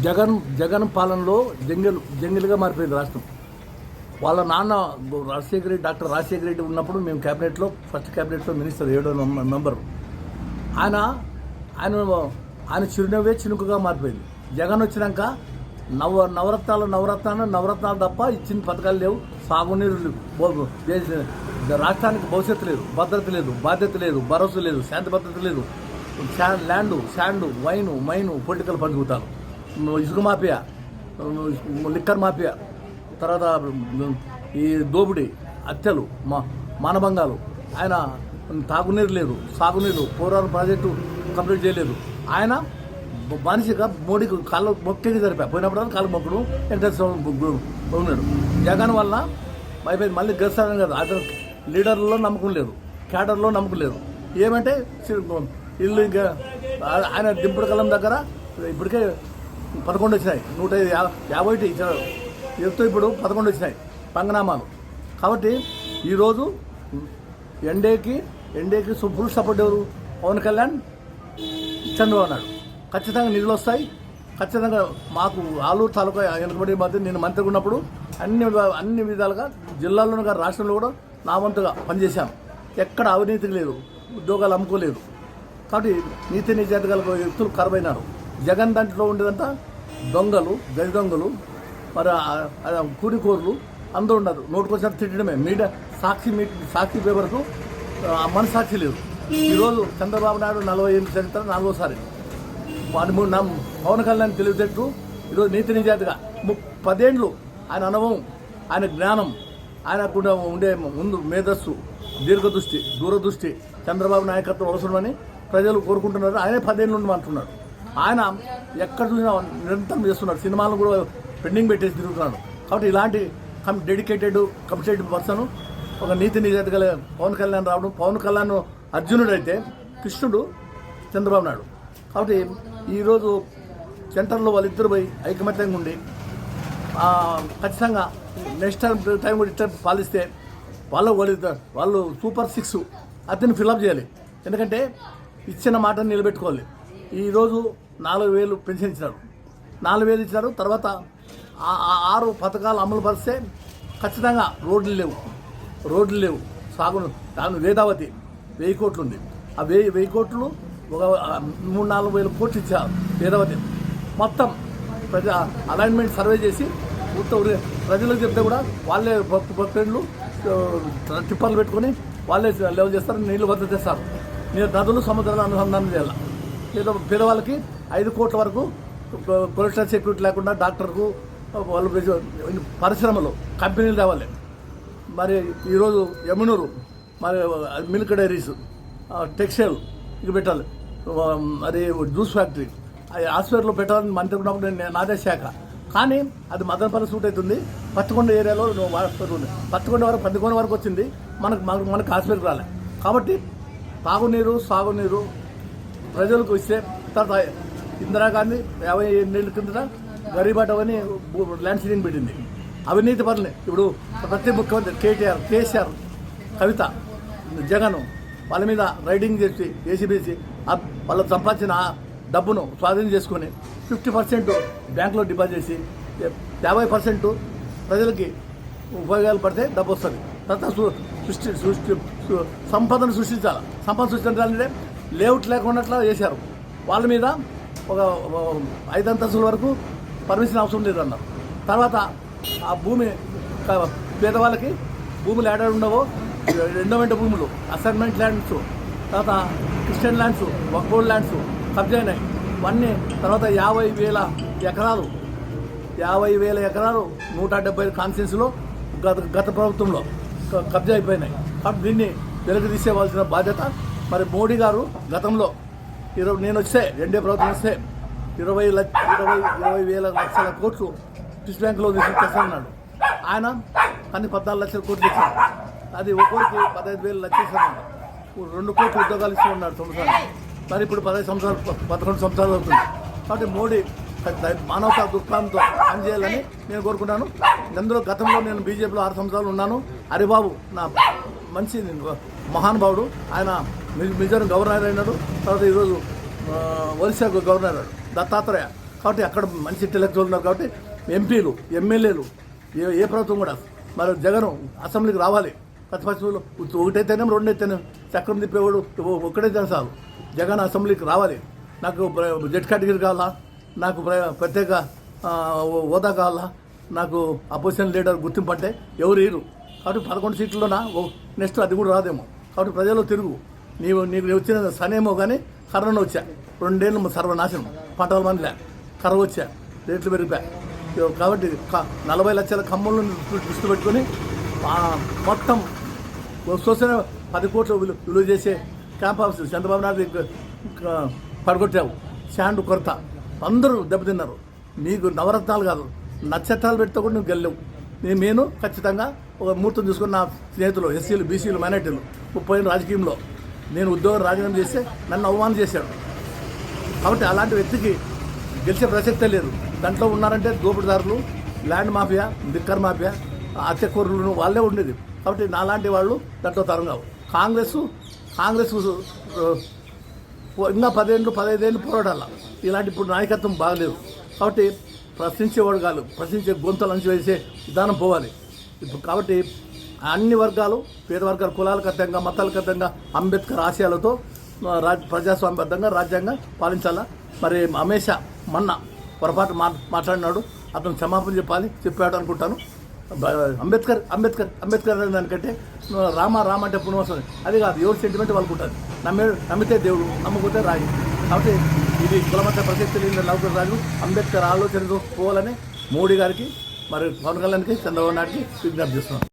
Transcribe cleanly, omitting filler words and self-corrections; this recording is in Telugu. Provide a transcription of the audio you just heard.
జగన్ పాలనలో జంగిల్గా మారిపోయింది రాష్ట్రం. వాళ్ళ నాన్న డాక్టర్ రాజశేఖర రెడ్డి ఉన్నప్పుడు మేము క్యాబినెట్లో ఫస్ట్ క్యాబినెట్లో మినిస్టర్ 7వ మెంబరు. ఆయన చిరునవ్వే చినుకుగా మారిపోయింది. జగన్ వచ్చినాక నవరత్నాలు తప్ప ఇచ్చిన పథకాలు లేవు. సాగునీరు రాష్ట్రానికి భవిష్యత్తు లేదు, భద్రత లేదు, బాధ్యత లేదు, భరోసా లేదు, శాంతి భద్రత లేదు. శాండు మైను పొలిటికల్ పంచుకుతారు, ఇసుక మాఫియా, లిక్కర్ మాఫియా, తర్వాత ఈ దోపిడీ, హత్యలు, మానభంగాలు. ఆయన తాగునీరు లేదు, సాగునీరు, పోరారం ప్రాజెక్టు కంప్లీట్ చేయలేదు. ఆయన మనిషిగా మోడీకి కాళ్ళు మొక్కేది జరిపా, పోయినప్పుడు కాళ్ళు మొక్కడు ఉన్నాడు. జగన్ వల్ల అయిపోయింది. మళ్ళీ గెలుస్తాడని కదా, అతను లీడర్లో నమ్మకం లేదు, క్యాడర్లో నమ్మకం లేదు. ఏమంటే ఇల్లు ఇంకా ఆయన దింపుడు కలం దగ్గర ఇప్పటికే 11 వచ్చినాయి, 150 ఇచ్చారు. చెప్తూ ఇప్పుడు 11 వచ్చినాయి పంగనామాలు. కాబట్టి ఈరోజు ఎన్డీఏకి ఫుల్ సపోర్ట్ ఎవరు? పవన్ కళ్యాణ్, చంద్రబాబు నాయుడు. ఖచ్చితంగా నిధులు వస్తాయి. ఖచ్చితంగా మాకు ఆలూరు తాలూకా వెనుకబడి మధ్య నేను మంత్రిగా ఉన్నప్పుడు అన్ని విధాలుగా జిల్లాలోనూ కానీ రాష్ట్రంలో కూడా నా వంతుగా పనిచేశాను. ఎక్కడ అవినీతి లేదు, ఉద్యోగాలు అమ్ముకోలేదు. కాబట్టి నీతి నిజాయితీ గల వ్యక్తులు కరువైనారు. జగన్ దాంట్లో ఉండేదంతా దొంగలు, గది దొంగలు, మరి కూలికోర్లు అందరూ ఉన్నారు. నోటుకొచ్చినట్టు తిట్టడమే. మీడియా సాక్షి పేపర్కు మనసాక్షి లేదు. ఈరోజు చంద్రబాబు నాయుడు 40 ఏళ్ళు చరిత్ర 4వసారి. పవన్ కళ్యాణ్ తెలివితేటలు ఈరోజు నీతి నిజాయితీగా 10 ఏళ్ళు ఆయన అనుభవం, ఆయన జ్ఞానం, ఆయనకు ఉండే ముందు మేధస్సు, దీర్ఘదృష్టి, దూరదృష్టి చంద్రబాబు నాయకత్వం అవసరమని ప్రజలు కోరుకుంటున్నారు. ఆయనే 10 ఏళ్ళు నుండి అంటున్నాడు. ఆయన ఎక్కడ చూసినా నిరంతరం చేస్తున్నాడు. సినిమాలను కూడా పెండింగ్ పెట్టేసి తిరుగుతున్నాడు. కాబట్టి ఇలాంటి డెడికేటెడ్ కమిటెడ్ పర్సన్, ఒక నీతి నిజాయితీ గల పవన్ కళ్యాణ్ రావడం. పవన్ కళ్యాణ్ అర్జునుడు అయితే కృష్ణుడు చంద్రబాబు నాయుడు. కాబట్టి ఈరోజు సెంటర్లో వాళ్ళిద్దరు పోయి ఐకమత్యంగా ఉండి ఖచ్చితంగా నెక్స్ట్ టైం కూడా ఇట్లా పాలిస్తే వాళ్ళు సూపర్ 6 అతన్ని ఫిలప్ చేయాలి. ఎందుకంటే ఇచ్చిన మాటను నిలబెట్టుకోవాలి. ఈరోజు 4,000 పెన్షన్ ఇచ్చినారు, 4,000 ఇచ్చినారు. తర్వాత 6 పథకాలు అమలు పరిస్తే ఖచ్చితంగా రోడ్లు లేవు. సాగును దాని వేదావతి 1000 కోట్లు ఉంది. ఆ 1000 కోట్లు ఒక 3-4 వేల కోట్లు ఇచ్చారు వేదావతి. మొత్తం అలైన్మెంట్ సర్వే చేసి ప్రజలకు చెప్తే కూడా వాళ్ళే భక్తులు టిప్పర్లు పెట్టుకొని వాళ్ళే లెవెల్ చేస్తారు, నీళ్లు భద్రత చేస్తారు. నదులు సముద్రాలు అనుసంధానం చేయాలి. లేదా పేదవాళ్ళకి 5 కోట్ల వరకు పొలిటికల్ సెక్యూరిటీ లేకుండా డాక్టర్కు వాళ్ళు పరిశ్రమలు, కంపెనీలు తేవాలి. మరి ఈరోజు యమునూరు, మరి మిల్క్ డైరీస్, టెక్స్టైల్ ఇక పెట్టాలి. మరి జ్యూస్ ఫ్యాక్టరీ, హాస్పిటల్లో పెట్టాలని మంత్రి ఉన్నప్పుడు నాదే శాఖ. కానీ అది మదనపల్లి సూట్ అవుతుంది. పత్తికొండ ఏరియాలో పత్తికొండ వరకు 10 వరకు వచ్చింది. మనకు హాస్పిటల్కి రాలే. కాబట్టి తాగునీరు, సాగునీరు ప్రజలకు ఇస్తే. తర్వాత ఇందిరాగాంధీ 58 ఏళ్ళ కిందట గరీబాటం అని ల్యాండ్ సీలింగ్ పెట్టింది. అవినీతి పనులు ఇప్పుడు ప్రతి ముఖ్యమంత్రి కేసీఆర్, కవిత, జగన్ వాళ్ళ మీద రైడింగ్ చేసి ఏసీబీసీ వాళ్ళు సంపాదించిన డబ్బును స్వాధీనం చేసుకొని 50% బ్యాంకులో డిపాజిట్ చేసి 50% ప్రజలకి ఉపయోగాలు పడితే డబ్బు వస్తుంది. తర్వాత సంపదను సృష్టించాలి. సంపద సృష్టించాలంటే లేఅవుట్ లేకుండా చేశారు. వాళ్ళ మీద ఒక 5 అంతస్తుల వరకు పర్మిషన్ అవసరం లేదన్నారు. తర్వాత ఆ భూమి పేదవాళ్ళకి భూములు ఏడాడు ఉండవో ఎండోమెంట్ భూములు, అసైన్మెంట్ ల్యాండ్స్, తర్వాత క్రిస్టియన్ ల్యాండ్స్, వక్ఫ్ ల్యాండ్స్ కబ్జా అయినాయి. ఇవన్నీ తర్వాత 50,000 ఎకరాలు 170 కాన్స్టిట్యూన్సీలో గత ప్రభుత్వంలో కబ్జా అయిపోయినాయి. కాబట్టి దీన్ని వెలుగు తీసేవాల్సిన బాధ్యత మరి మోడీ గారు గతంలో నేను వస్తే ఎన్డీఏ ప్రభుత్వం వస్తే 20 లక్షల కోట్లు స్విస్ బ్యాంకులో తీసుకొస్తానన్నాడు. ఆయన కానీ 14 లక్షల కోట్లు ఇచ్చాడు. అది ఒక్కొక్కరికి 15,000 లక్షలు ఇస్తాను. 2 కోట్ల ఉద్యోగాలు ఇస్తూ ఉన్నాడు సంవత్సరానికి. మరి ఇప్పుడు 11 సంవత్సరాలు అవుతుంది. కాబట్టి మోడీ మానవతా దృక్పథంతో పనిచేయాలని నేను కోరుకుంటాను. అందులో గతంలో నేను బీజేపీలో 6 సంవత్సరాలు ఉన్నాను. హరిబాబు నా మంచి మహానుభావుడు. ఆయన మిజోరం గవర్నర్ అయినాడు. తర్వాత ఈరోజు ఒరిస్సా గవర్నర్ దత్తాత్రేయ కాబట్టి అక్కడ మంచి ఇంటెలెక్చువల్ ఉన్నారు కాబట్టి ఎంపీలు ఎమ్మెల్యేలు ఏ ప్రభుత్వం కూడా మరి జగన్ అసెంబ్లీకి రావాలి. ప్రతిపక్షంలో ఒకటైతేనే రెండైతేనే చక్రం తిప్పేవాడు ఒక్కడే చాలు. జగన్ అసెంబ్లీకి రావాలి. నాకు జెడ్ కేటగిరీ కావాలా, నాకు ప్రత్యేక హోదా కావాలా, నాకు అపోజిషన్ లీడర్ గుర్తింపు అంటే ఎవరు ఇరు. కాబట్టి 11 సీట్లలోనా నెక్స్ట్ అది కూడా రాదేమో. కాబట్టి ప్రజల్లో తిరుగు. నీకు వచ్చిన సనేమో కానీ కరోనా వచ్చా 2 ఏళ్ళు సర్వనాశనం, పంటల మందిలే కర్ర వచ్చా, రేట్లు పెరిగిపోయా. కాబట్టి 40 లక్షల కమ్ములను దృష్టి పెట్టుకొని మొత్తం చూసిన 10 కోట్లు విలువ చేసే క్యాంప్ హౌస్ చంద్రబాబు నాయుడు పడగొట్టావు. శాండ్ కొరత, అందరూ దెబ్బతిన్నారు. నీకు నవరత్నాలు కాదు, నక్షత్రాలు పెడితే కూడా నువ్వు గెలవు. నేను ఖచ్చితంగా ఒక ముహూర్తం చూసుకుని నా స్నేహితులు ఎస్సీలు బీసీలు మైనార్టీలు 30 రాజకీయంలో నేను ఉద్యోగం రాజీనామా చేస్తే నన్ను అవమానం చేశాడు. కాబట్టి అలాంటి వ్యక్తికి గెలిచే ప్రసక్తే లేదు. దాంట్లో ఉన్నారంటే దోపిడీదారులు, ల్యాండ్ మాఫియా, లిక్కర్ మాఫియా, హత్యకూరులు వాళ్ళే ఉండేది. కాబట్టి నాలాంటి వాళ్ళు దాంట్లో తరం కావు. కాంగ్రెస్ ఇంకా 15 ఏళ్ళు పోరాడాల. ఇలాంటి ఇప్పుడు నాయకత్వం బాగలేదు. కాబట్టి ప్రశ్నించేవాడు కాదు, ప్రశ్నించే గొంతులు అంచివేసే విధానం పోవాలి ఇప్పుడు. కాబట్టి అన్ని వర్గాలు, పేద వర్గాల కులాలకు అర్థంగా, మతాలకు అర్థంగా అంబేద్కర్ ఆశయాలతో ప్రజాస్వామ్యబద్ధంగా రాజ్యాంగం పాలించాలా. మరి హమేషా మొన్న పొరపాటు మాట్లాడినాడు, అతను క్షమాపణ చెప్పాడు అనుకుంటాను. అంబేద్కర్ దానికంటే రామ అంటే పునవసం అది కాదు. ఎవరు సెంటిమెంట్ వాళ్ళకు ఉంటుంది. నమ్మితే దేవుడు, నమ్మకపోతే రాయి. కాబట్టి ఇది కులమత ప్రసక్తి లేని లౌకిక రాజు అంబేద్కర్ ఆలోచనతో పోవాలని మోడీ గారికి, మరి పవన్ కళ్యాణ్కి, చంద్రబాబు నాయుడికి విజ్ఞప్తి చేస్తున్నాను.